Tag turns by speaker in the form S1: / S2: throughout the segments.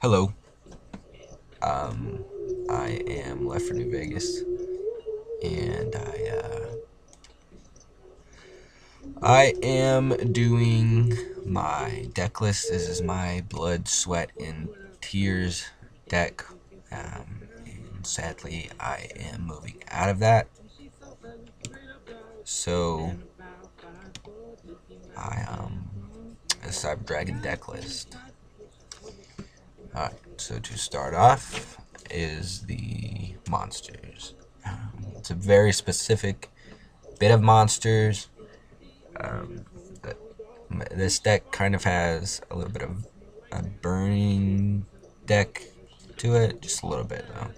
S1: Hello. I am left for New Vegas, and I am doing my deck list. This is my blood, sweat, and tears deck. And sadly, I am moving out of that. So a Cyber Dragon deck list. Alright, so to start off is the monsters. It's a very specific bit of monsters. Um, this deck kind of has a little bit of a burning deck to it, just a little bit though.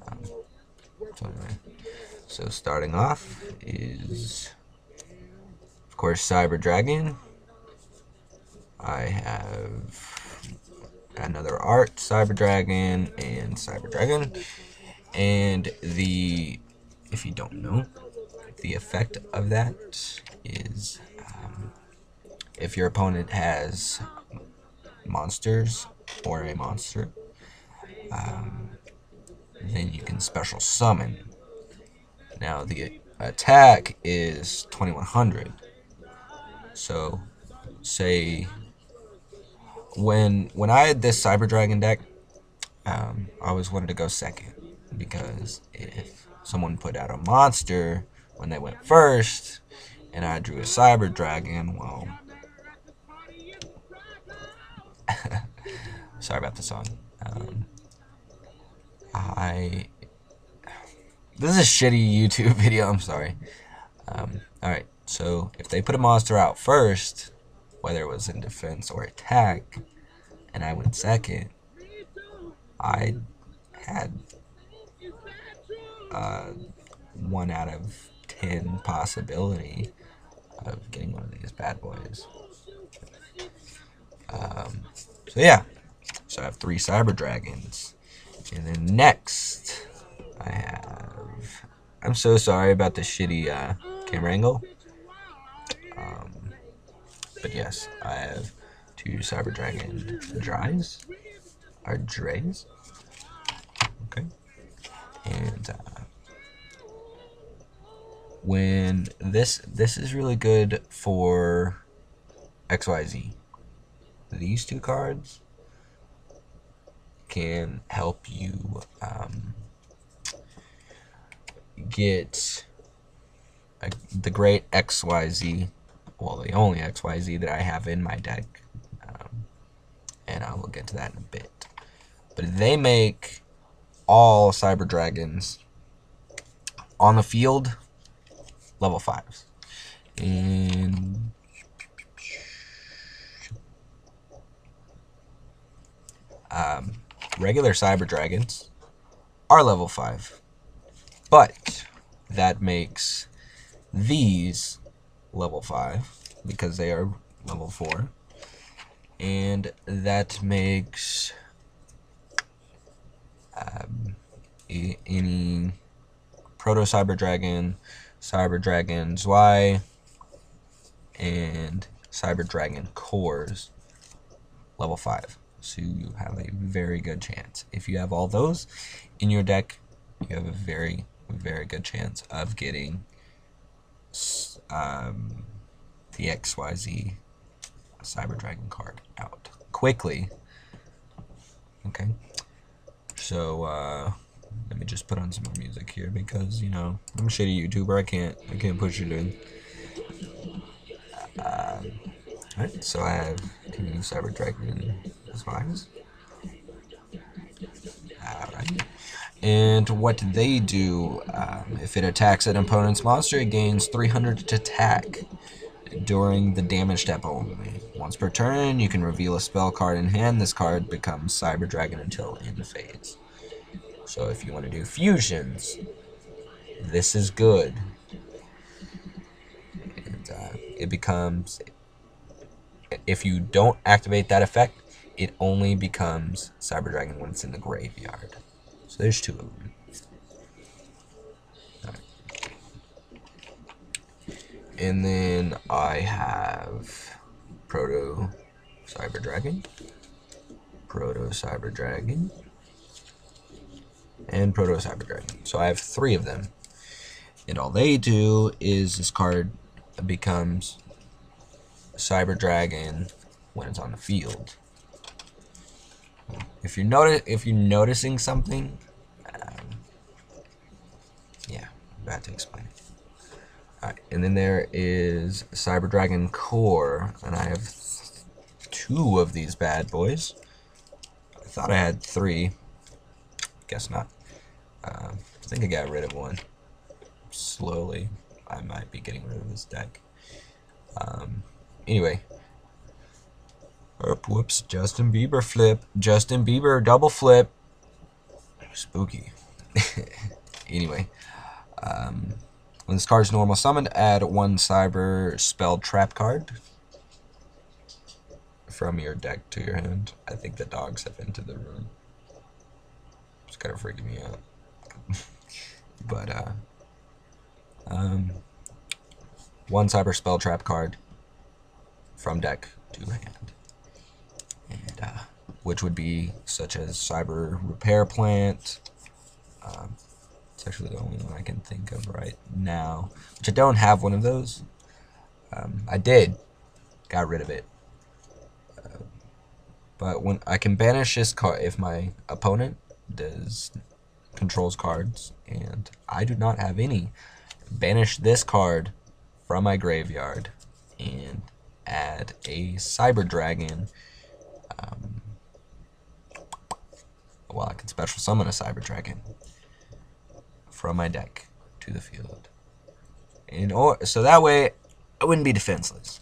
S1: Um, so starting off is, of course, Cyber Dragon. I have another art, Cyber Dragon, and Cyber Dragon. And if you don't know, the effect of that is if your opponent has monsters or a monster, then you can special summon. Now the attack is 2100. So say when I had this Cyber Dragon deck, I always wanted to go second, because if someone put out a monster when they went first and I drew a Cyber Dragon, well, sorry about the song. This is a shitty YouTube video, I'm sorry. Alright, so if they put a monster out first, whether it was in defense or attack, and I went second, I had 1 out of 10 possibility of getting one of these bad boys. So yeah, so I have 3 Cyber Dragons. And then next, I have... I'm so sorry about the shitty camera angle. But yes, I have 2 Cyber Dragon Dries. Or Drays. Okay. And when this is really good for XYZ. These 2 cards can help you get the great XYZ, well, the only XYZ that I have in my deck, and I will get to that in a bit. But they make all Cyber Dragons on the field level 5s. And regular Cyber Dragons are level 5. But that makes these level 5 because they are level 4. And that makes any Proto Cyber Dragon, Cyber Dragon Zwei, and Cyber Dragon Cores level 5. So you have a very good chance. If you have all those in your deck, you have a very, very good chance of getting the XYZ Cyber Dragon card out quickly. Okay, so let me just put on some more music here, because you know I'm a shitty YouTuber. I can't push it in. Alright, so I have 2 Cyber Dragon Spies. Alright. And what they do, if it attacks an opponent's monster, it gains 300 to attack during the damage step only. Once per turn, you can reveal a spell card in hand. This card becomes Cyber Dragon until end phase. So if you want to do fusions, this is good. And it becomes... if you don't activate that effect, it only becomes Cyber Dragon when it's in the graveyard. So there's 2 of them. Right. And then I have Proto Cyber Dragon, Proto Cyber Dragon, and Proto Cyber Dragon. So I have 3 of them. And all they do is this card becomes Cyber Dragon when it's on the field. If you're noticing something, yeah, I'm about to explain it. Alright, and then there is Cyber Dragon Core, and I have 2 of these bad boys. I thought I had 3. Guess not. I think I got rid of one. Slowly, I might be getting rid of this deck. Anyway. Whoops, Justin Bieber flip. Justin Bieber double flip. Spooky. Anyway. When this card is normal summoned, add 1 Cyber Spell Trap card from your deck to your hand. I think the dogs have entered the room. It's kind of freaking me out. But, 1 Cyber Spell Trap card from deck to hand. And, which would be such as Cyber Repair Plant. It's actually the only one I can think of right now. Which I don't have one of those. I did. Got rid of it. But when I can banish this card if my opponent controls cards and I do not have any. Banish this card from my graveyard and add a Cyber Dragon. Well, I can special summon a Cyber Dragon from my deck to the field. So that way, I wouldn't be defenseless.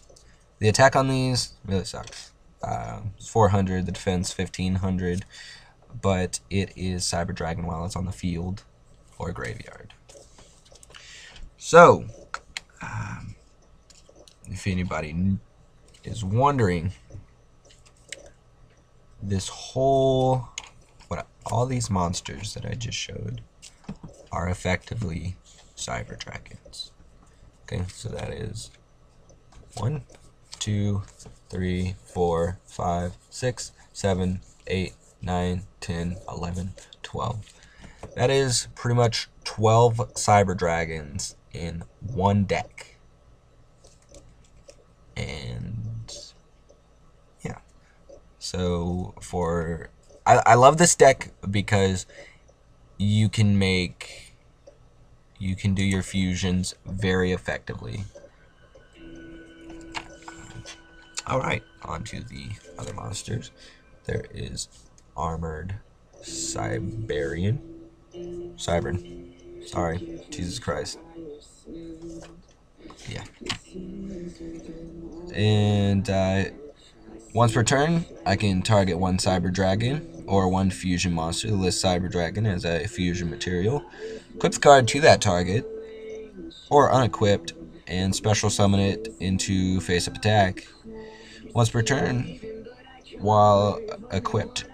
S1: The attack on these really sucks. It's 400, the defense 1500, but it is Cyber Dragon while it's on the field or graveyard. So, if anybody is wondering, all these monsters that I just showed are effectively Cyber Dragons. Okay, so that is 1, 2, 3, 4, 5, 6, 7, 8, 9, 10, 11, 12. That is pretty much 12 Cyber Dragons in one deck. And yeah. So I love this deck because you can do your fusions very effectively. Alright, on to the other monsters. There is Armored Cyberian. Cybern. Sorry, Jesus Christ. Yeah. And once per turn, I can target 1 Cyber Dragon or 1 fusion monster. List Cyber Dragon as a fusion material. Equip the card to that target, or unequipped, and special summon it into face-up attack. Once per turn, while equipped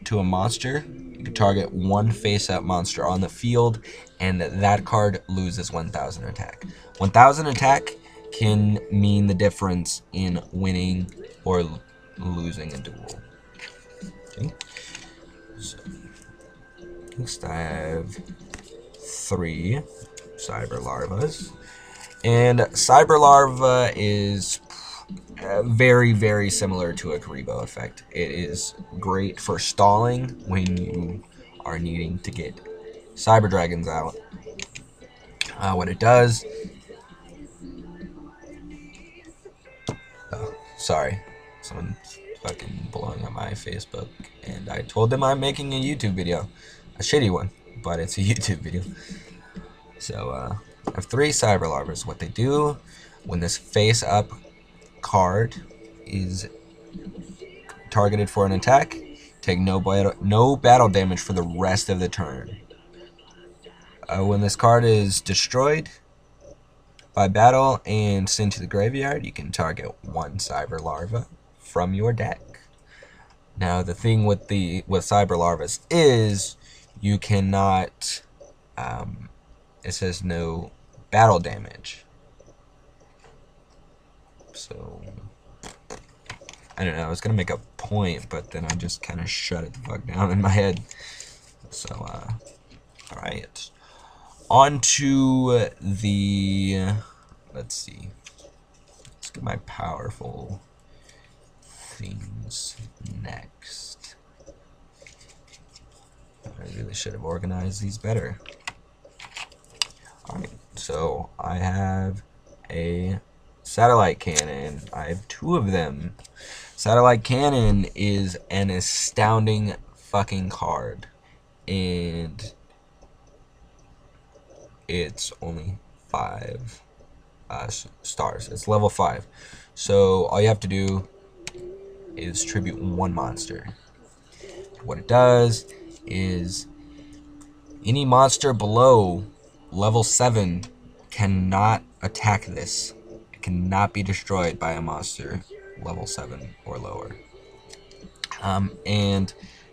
S1: to a monster, you can target 1 face-up monster on the field, and that card loses 1000 attack. 1000 attack can mean the difference in winning or losing a duel. Okay. So, next I have 3 Cyber Larvas. And Cyber Larva is very, very similar to a Karibo effect. It is great for stalling when you are needing to get Cyber Dragons out. What it does... Oh, sorry. Someone's fucking blowing up my Facebook. And I told them I'm making a YouTube video. A shitty one, but it's a YouTube video. So, I have 3 Cyber Larvas. What they do, when this face-up card is targeted for an attack, take no battle damage for the rest of the turn. When this card is destroyed by battle and sent to the graveyard, you can target 1 Cyber Larva from your deck. Now, the thing with Cyber Larvas is you cannot... it says no battle damage. So, I don't know, I was gonna make a point, but then I just kind of shut it the fuck down in my head. So, alright. On to the, let's see. Let's get my powerful things next. I really should have organized these better. Alright, so I have a satellite cannon. I have 2 of them. Satellite cannon is an astounding fucking card. And it's only 5 stars. It's level 5. So all you have to do is tribute 1 monster. What it does is any monster below level 7 cannot attack this. It cannot be destroyed by a monster level 7 or lower. And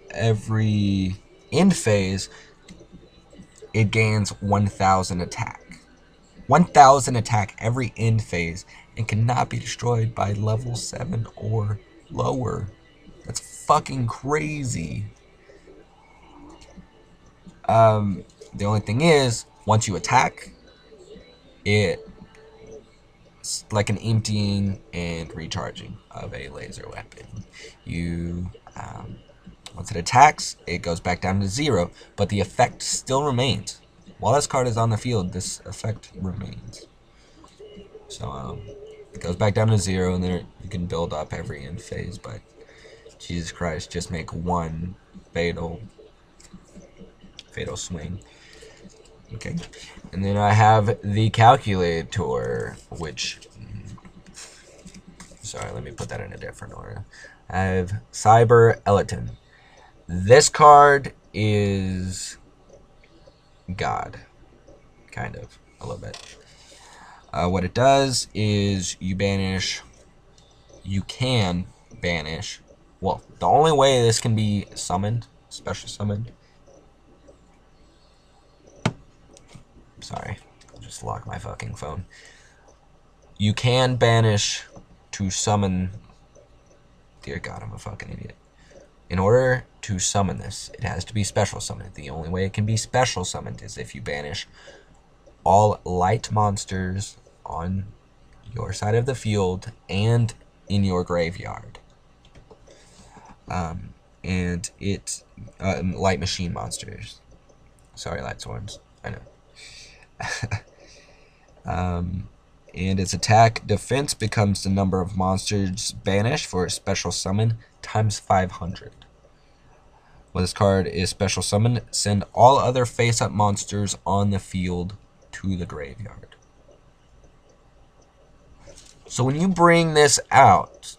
S1: every end phase, it gains 1,000 attack. 1,000 attack every end phase and cannot be destroyed by level 7 or lower. That's fucking crazy. The only thing is, once you attack, it's like an emptying and recharging of a laser weapon. Once it attacks, it goes back down to 0, but the effect still remains. While this card is on the field, this effect remains. So, it goes back down to 0, and then you can build up every end phase, but Jesus Christ, just make 1 fatal swing. Okay, and then I have the calculator, which, sorry, let me put that in a different order. I have Cyber Eleton. This card is God, kind of, a little bit. What it does is you can banish, well, the only way this can be summoned, special summoned, sorry, I just locked my fucking phone. You can banish to summon, dear God, I'm a fucking idiot. In order to summon this, it has to be special summoned. The only way it can be special summoned is if you banish all light monsters on your side of the field and in your graveyard. And it, light machine monsters. Sorry, light swarms. I know. And its attack defense becomes the number of monsters banished for a special summon times 500. When this card is special summoned, send all other face-up monsters on the field to the graveyard. So when you bring this out,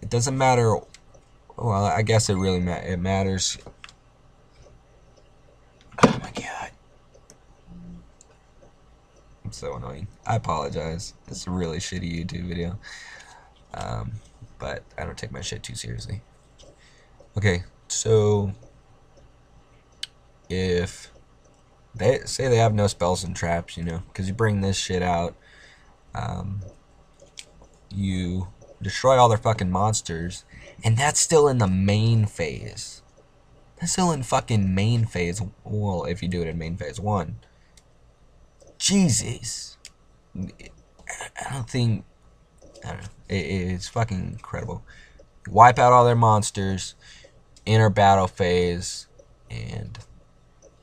S1: it doesn't matter. Well, I guess it really matters. Oh my God. I'm so annoying. I apologize. It's a really shitty YouTube video. But I don't take my shit too seriously. Okay, so if they say they have no spells and traps, you know, because you bring this shit out, you destroy all their fucking monsters, and that's still in the main phase. That's still in fucking main phase. Well, if you do it in main phase 1. Jesus. I don't know. It's fucking incredible. Wipe out all their monsters, enter battle phase, and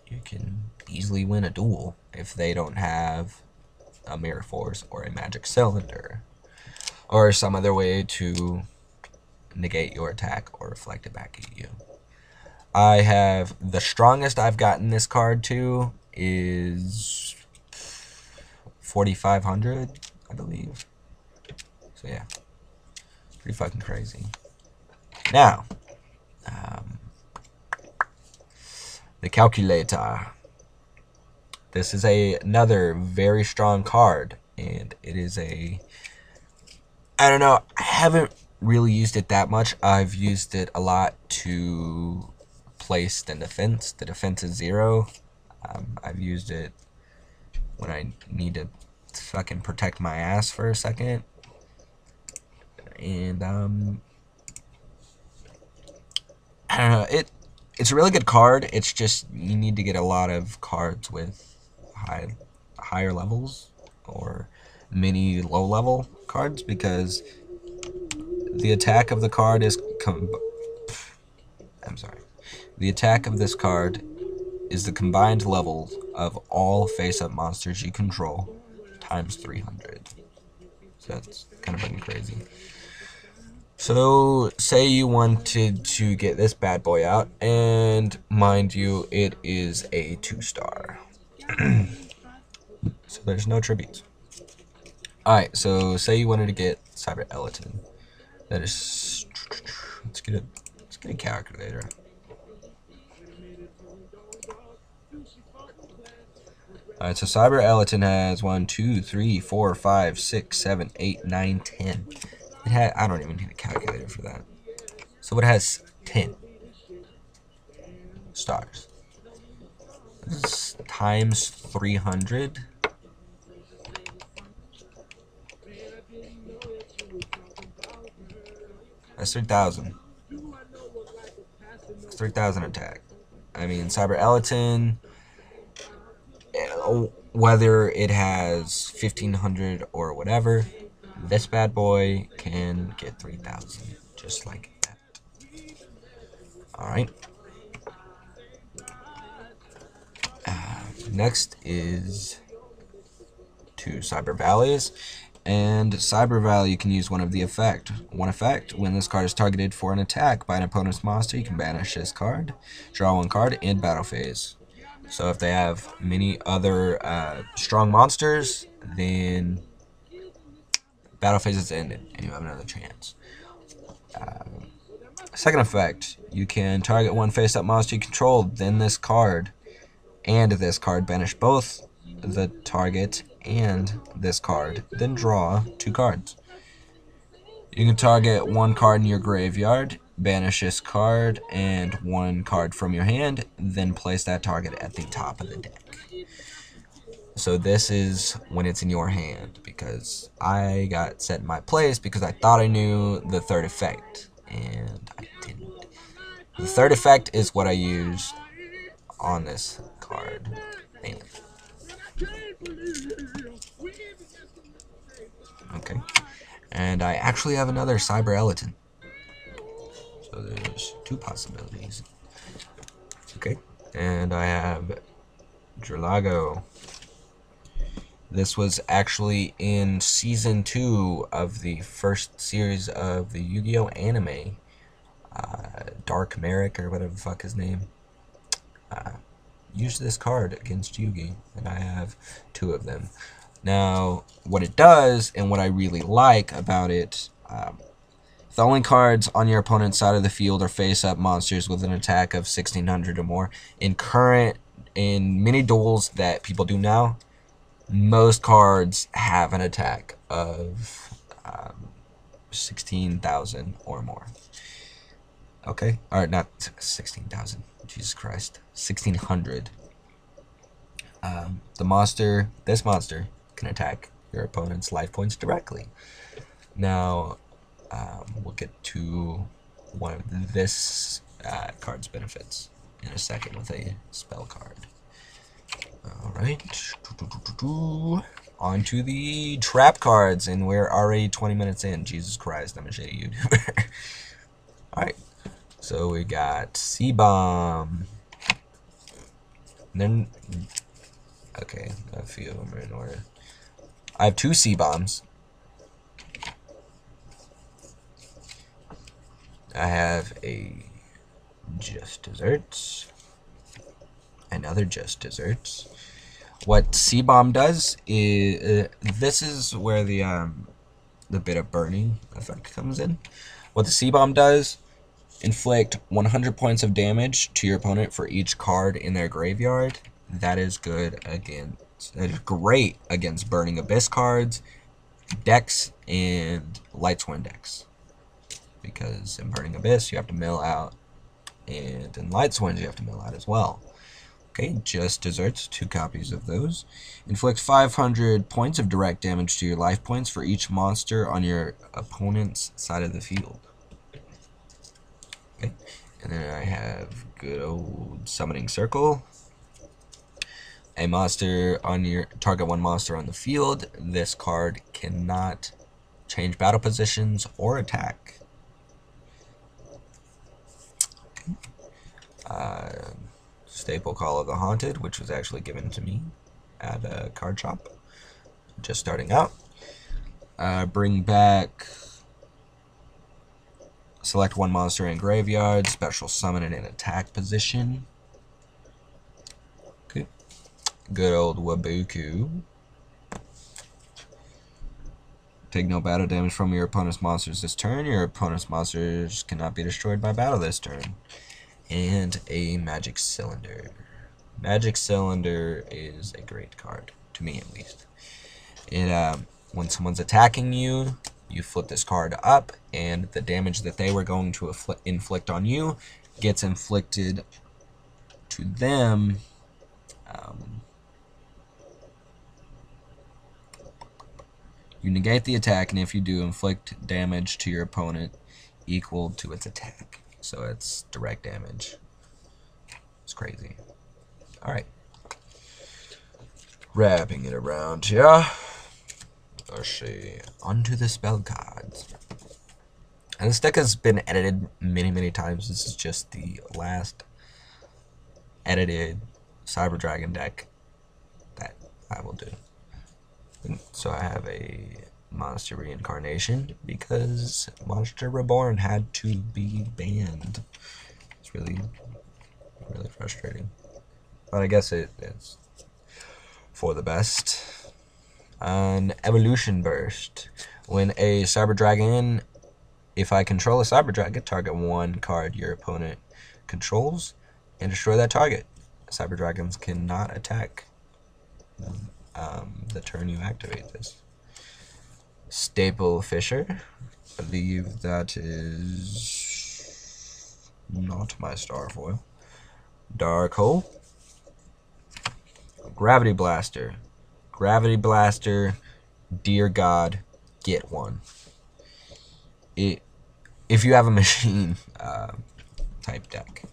S1: you can easily win a duel if they don't have a Mirror Force or a Magic Cylinder or some other way to negate your attack or reflect it back at you. I have the strongest I've gotten this card to is 4,500, I believe. So yeah, pretty fucking crazy. Now, the calculator. This is another very strong card, and it is I don't know, I haven't really used it that much. I've used it a lot to place the defense. The defense is 0. I've used it when I need to fucking protect my ass for a second. And it's a really good card. It's just you need to get a lot of cards with higher levels or mini low level cards, because the attack of the card is I'm sorry. The attack of this card is the combined level of all face-up monsters you control times 300. So that's kind of fucking crazy. So, say you wanted to get this bad boy out, and mind you, it is a 2-star. So there's no tributes. Alright, so say you wanted to get Cyber Eleton. That is... Let's get a calculator. Alright, so Cyber Eleton has 1, 2, 3, 4, 5, 6, 7, 8, 9, 10. It had, I don't even need a calculator for that. So it has 10 stars. This is times 300. That's 3,000. That's 3,000 attack. I mean, Cyber Eleton, whether it has 1,500 or whatever, this bad boy can get 3,000, just like that. Alright. Next is 2 Cyber Valleys. And Cyber Valley, you can use one effect. When this card is targeted for an attack by an opponent's monster, you can banish this card, draw 1 card, and battle phase. So if they have many other strong monsters, then battle phase is ended, and you have another chance. Second effect, you can target 1 face-up monster you control, then this card, and this card, banish both the target and this card, then draw 2 cards. You can target 1 card in your graveyard, banish this card and 1 card from your hand, then place that target at the top of the deck. So this is when it's in your hand, because I got set in my place because I thought I knew the third effect, and I didn't. The third effect is what I use on this card. Mainly. Okay. And I actually have another Cyber Eleton. So there's 2 possibilities. Okay. And I have Dralago. This was actually in Season 2 of the first series of the Yu-Gi-Oh! Anime. Dark Merrick, or whatever the fuck his name. Use this card against Yugi, and I have 2 of them. Now, what it does, and what I really like about it, the only cards on your opponent's side of the field are face-up monsters with an attack of 1,600 or more. In many duels that people do now, most cards have an attack of 16,000 or more. Okay? Or not 16,000. Jesus Christ. 1,600. This monster, can attack your opponent's life points directly. Now, we'll get to one of this card's benefits in a second with a spell card. Alright. On to the trap cards, and we're already 20 minutes in. Jesus Christ, I'm a shitty YouTuber. Alright. So we got C-Bomb. Then, okay, a few of them are in order. I have 2 C-Bombs. I have a Just Desserts. Another Just Desserts. What C-Bomb does is, this is where the bit of burning effect comes in. What the C-Bomb does, inflict 100 points of damage to your opponent for each card in their graveyard. That is good against, that is great against Burning Abyss cards, decks, and Light Twin decks. Because in Burning Abyss you have to mill out, and in Light Twins you have to mill out as well. Okay, Just Desserts, 2 copies of those. Inflict 500 points of direct damage to your life points for each monster on your opponent's side of the field. Okay, and And then I have good old Summoning Circle. A monster on your target, one monster on the field. This card cannot change battle positions or attack. Staple Call of the Haunted, which was actually given to me at a card shop, just starting out. Bring back, select one monster in graveyard, special summon it in attack position. Okay. Good old Wabuku. Take no battle damage from your opponent's monsters this turn. Your opponent's monsters cannot be destroyed by battle this turn. And a Magic Cylinder. Magic Cylinder is a great card, to me at least. It when someone's attacking you, you flip this card up, and the damage that they were going to inflict on you gets inflicted to them. You negate the attack, and if you do, inflict damage to your opponent equal to its attack. So it's direct damage. It's crazy. Alright. Wrapping it around here. Let's see. Onto the spell cards. And this deck has been edited many times. This is just the last edited Cyber Dragon deck that I will do. And so I have a Monster Reincarnation because Monster Reborn had to be banned. It's really frustrating. But I guess it's for the best. An Evolution Burst. When a Cyber Dragon, if I control a Cyber Dragon, target one card your opponent controls and destroy that target. Cyber Dragons cannot attack the turn you activate this. Staple Fisher. I believe that is not my star foil. Dark Hole. Gravity Blaster. Gravity Blaster, dear God, get one. If you have a machine type deck.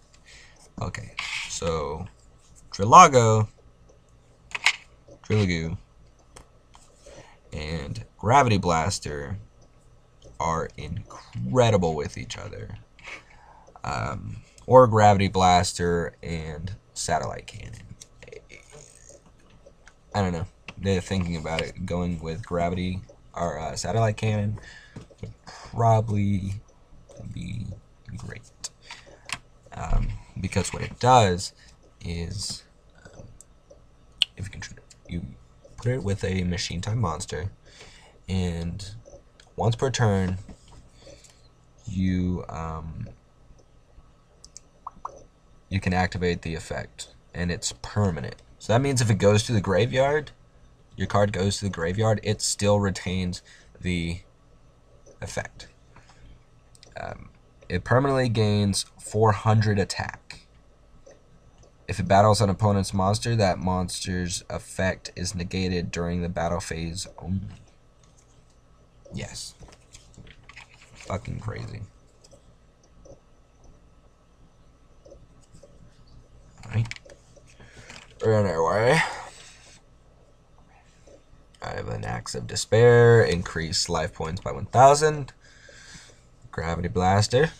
S1: Okay, so Trilago, and Gravity Blaster are incredible with each other. Or Gravity Blaster and Satellite Cannon. I don't know. They're thinking about it. Going with Gravity or Satellite Cannon would probably be great. Because what it does is, if you put it with a machine type monster, and once per turn, you can activate the effect, and it's permanent. So that means if it goes to the graveyard, your card goes to the graveyard, it still retains the effect. It permanently gains 400 attack. If it battles an opponent's monster, that monster's effect is negated during the battle phase only. Yes. Fucking crazy. Alright. Anyway. I have an Axe of Despair. Increase life points by 1,000. Gravity Blaster.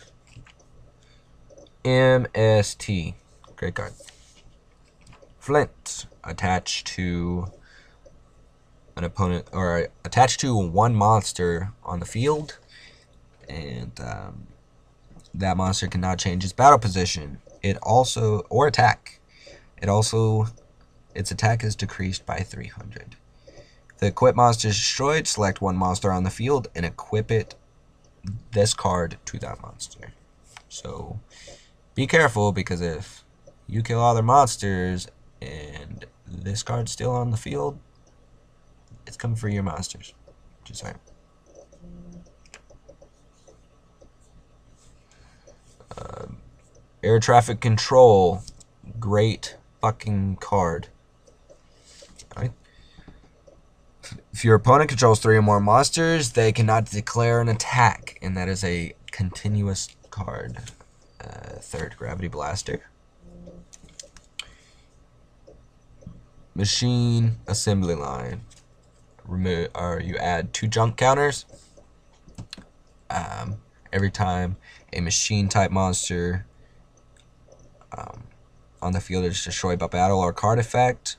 S1: MST. Great card. Flint. Attached to an opponent, or attached to one monster on the field. And that monster cannot change its battle position. It also, or attack. Its attack is decreased by 300. If the equip monster is destroyed, select one monster on the field and equip this card to that monster. So be careful, because if you kill all their monsters and this card's still on the field, it's coming for your monsters. Just saying. Air Traffic Control. Great fucking card. Alright. If your opponent controls 3 or more monsters, they cannot declare an attack, and that is a continuous card. third Gravity Blaster. Machine Assembly Line. You add 2 junk counters. Every time a machine type monster on the field is destroyed by battle or card effect.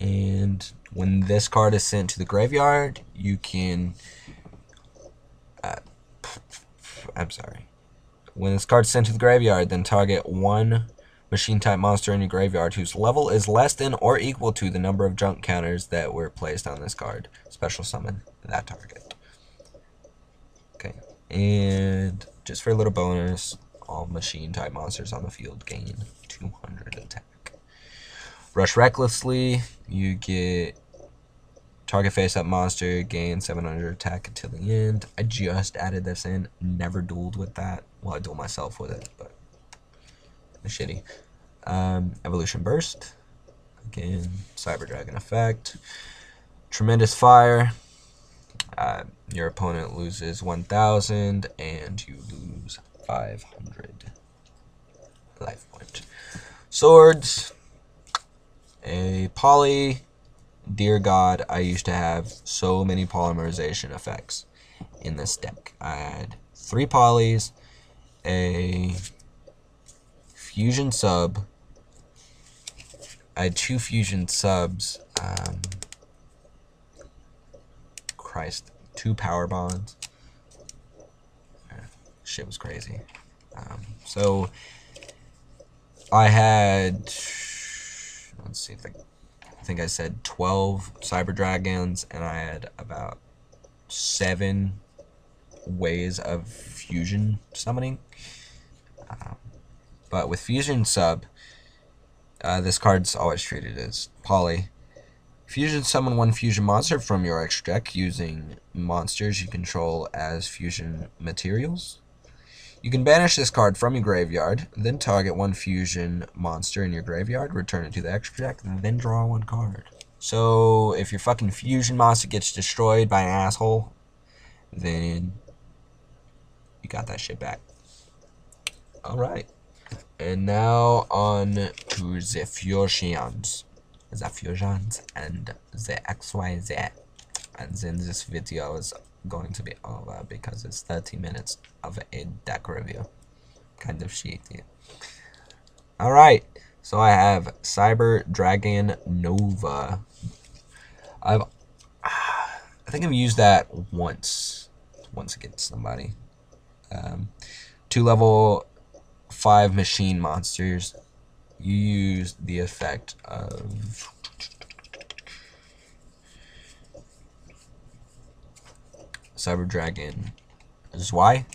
S1: And when this card is sent to the graveyard, you can... When this card is sent to the graveyard, then target 1 machine type monster in your graveyard whose level is less than or equal to the number of junk counters that were placed on this card. Special summon that target. Okay, and just for a little bonus, all machine type monsters on the field gain 200 attack. Rush Recklessly, you get target face-up monster, gain 700 attack until the end. I just added this in, never dueled with that. Well, I duel myself with it, but it's shitty. Evolution Burst, again, Cyber Dragon effect. Tremendous Fire, your opponent loses 1,000 and you lose 500 life points. Swords, a poly. Dear God, I used to have so many polymerization effects in this deck. I had 3 polys, a fusion sub. I had 2 fusion subs. Christ, 2 power bonds. Shit was crazy. So I had, let's see if I think I said 12 Cyber Dragons, and I had about 7 ways of fusion summoning. But with Fusion Sub, this card's always treated as poly. Fusion summon 1 fusion monster from your extra deck using monsters you control as fusion materials. You can banish this card from your graveyard, then target 1 fusion monster in your graveyard, return it to the extra deck, and then draw 1 card. So if your fucking fusion monster gets destroyed by an asshole, then you got that shit back. Alright. And now on to the fusions. The fusions and the XYZ. And then this video is going to be over because it's 30 minutes of a deck review. Kind of shitty. Alright, so I have Cyber Dragon Nova. I think I've used that once against somebody. 2 level 5 machine monsters. You use the effect of Cyber Dragon Zwei,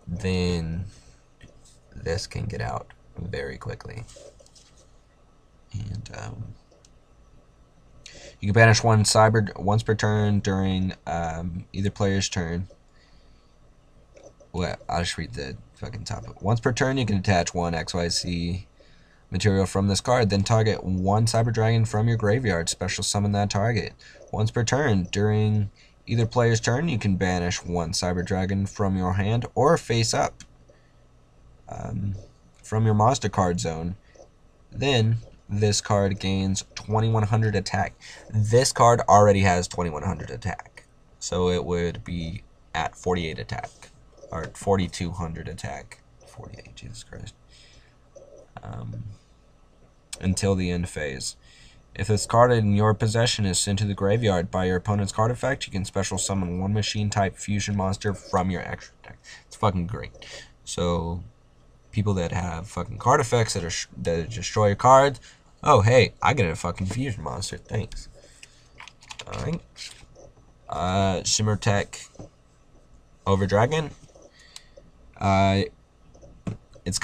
S1: then this can get out very quickly. And you can banish 1 Cyber once per turn during either player's turn. Well, I'll just read the fucking top. Once per turn, you can attach 1 XYZ material from this card, then target 1 Cyber Dragon from your graveyard. Special summon that target. Once per turn, during either player's turn, you can banish 1 Cyber Dragon from your hand or face up from your monster card zone. Then this card gains 2100 attack. This card already has 2100 attack, so it would be at 48 attack. Or 4,200 attack. 48, Jesus Christ. Until the end phase. If this card in your possession is sent to the graveyard by your opponent's card effect, you can special summon 1 machine type fusion monster from your extra deck. It's fucking great. So, people that have fucking card effects that destroy your cards, oh hey, I get a fucking fusion monster. Thanks. Alright. Shimmer Tech Over Dragon. It's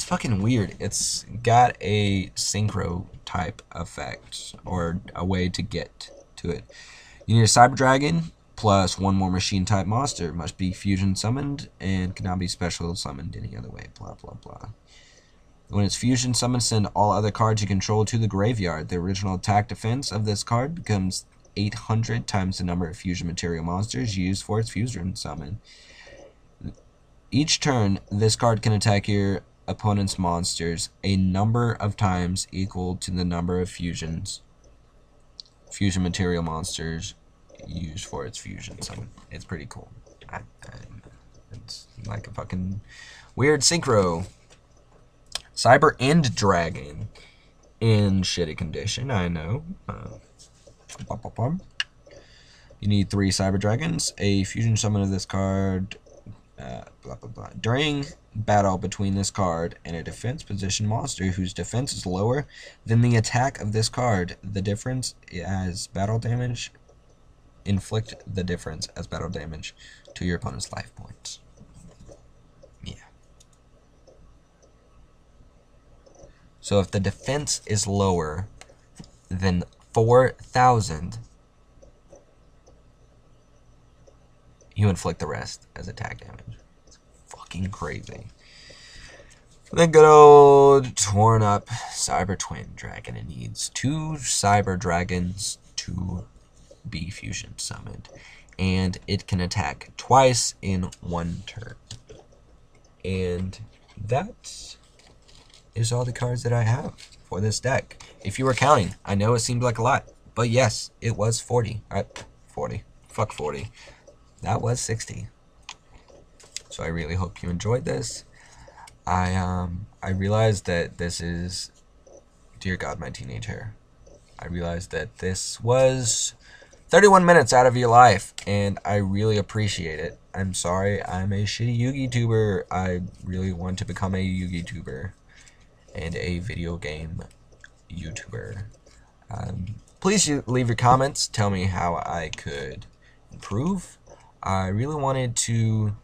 S1: fucking weird. It's got a synchro type effect, or a way to get to it. You need a Cyber Dragon plus 1 more machine type monster. Must be fusion summoned and cannot be special summoned any other way. Blah blah blah. When it's fusion summoned, send all other cards you control to the graveyard. The original attack defense of this card becomes 800 times the number of fusion material monsters used for its fusion summon. Each turn, this card can attack your opponent's monsters a number of times equal to the number of fusion material monsters used for its fusion summon. It's pretty cool. It's like a fucking weird synchro. Cyber and Dragon in shitty condition, I know. You need 3 Cyber Dragons, a fusion summon of this card, blah blah blah. During battle between this card and a defense position monster whose defense is lower than the attack of this card, the difference as battle damage, inflict the difference as battle damage to your opponent's life points. Yeah. So if the defense is lower than 4,000, you inflict the rest as attack damage. It's fucking crazy. Then good old torn up Cyber Twin Dragon. It needs 2 Cyber Dragons to be fusion summoned. And it can attack twice in 1 turn. And that is all the cards that I have for this deck. If you were counting, I know it seemed like a lot. But yes, it was 40. 40. Fuck 40. That was 60. So I really hope you enjoyed this. I realized that this is, dear God, my teenage hair. I realized that this was 31 minutes out of your life, and I really appreciate it. I'm sorry, I'm a shitty Yugi tuber. I really want to become a Yugi tuber and a video game YouTuber. Please leave your comments. Tell me how I could improve. I really wanted to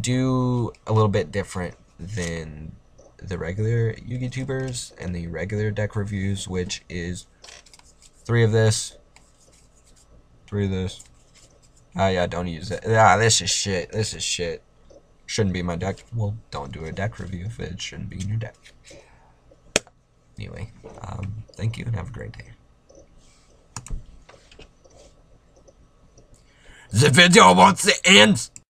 S1: do a little bit different than the regular YouTubers and the regular deck reviews, which is 3 of this, 3 of this. Ah, yeah, don't use it. Ah, this is shit. This is shit. Shouldn't be my deck. Well, don't do a deck review if it shouldn't be in your deck. Anyway, thank you and have a great day. The video wants to end.